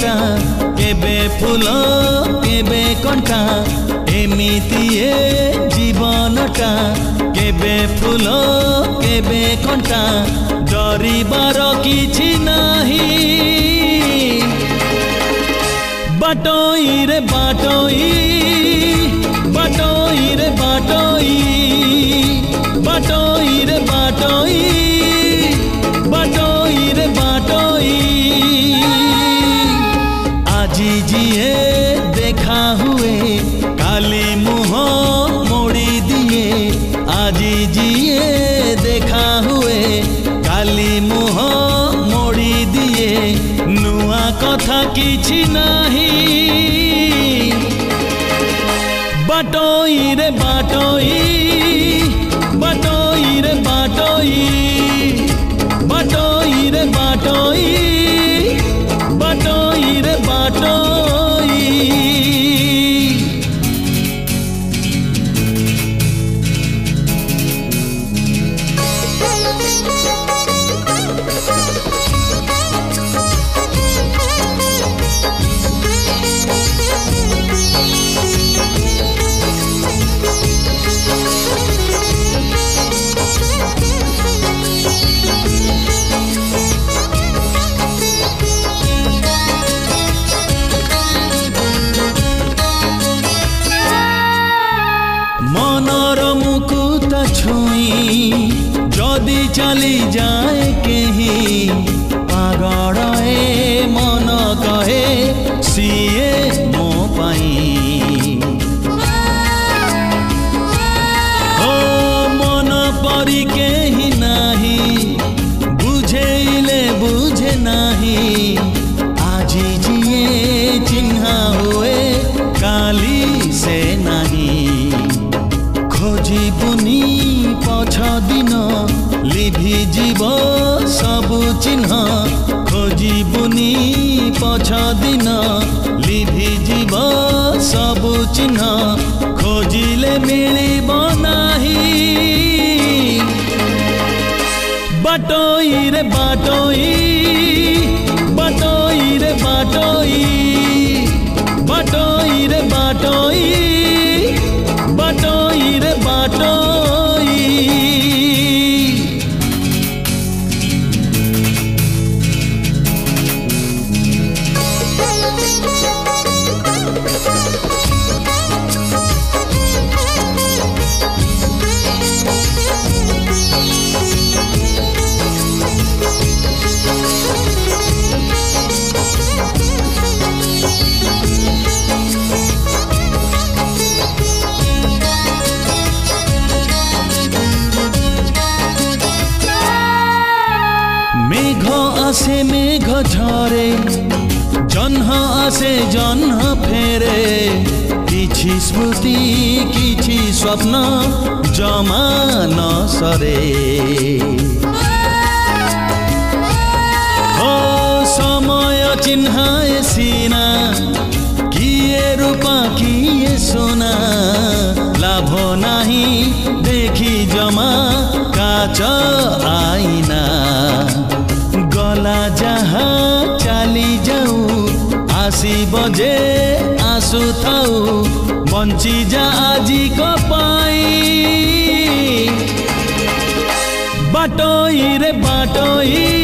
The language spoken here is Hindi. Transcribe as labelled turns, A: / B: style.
A: लता केबे फूल केबे कंटा एमिति ए जीवनटा केबे फूल केबे कंटा डरिबार किछि नाही बाटोई रे बाटोई बाटोई रे बाटोई बाटोई रे बाटोई बाटोई रे बाटोई आजी जिए देखा हुए काली मुँह मोड़ी दिए आजी जिए देखा हुए काली मुँह मोड़ी दिए नुआ कथा किछि नाही बाटोई रे बाटोई बाटोई रे बाटोई बाटोई रे बाटोई बाटोई रे बाटोई मनर मुकुट छुई जदि चली जाए कहीं पागल ए मन कहे सीए मो पाई ओ मन परी केही नाही बुझेले बुझे नाही आजी जिए चिन्हा हुए काली से नहीं खोजिबुनी पछ दिन लिभि जीव सबु चिन्ह खोजिबुनी पछ दिन लिभि जीव सबु चिन्ह खोजिले मिलिब नाही बाटोई रे बाटोई बाटोई रे बाटोई बाटोई रे बाटोई बाटोई रे बाटोई मेघ आसे मेघ झरे जन्ह आसे जन्ह फेरे किछि स्मृति किछि स्वप्न जमा न सरे ओ समय चिन्हाए सीना किए रूपा किए सोना लाभ नाही देखी जमा काच आईना गला जहा चली जाऊ आसी बजे आसु थाऊ बंची जा आजी को पाई बाटोई रे बाटोई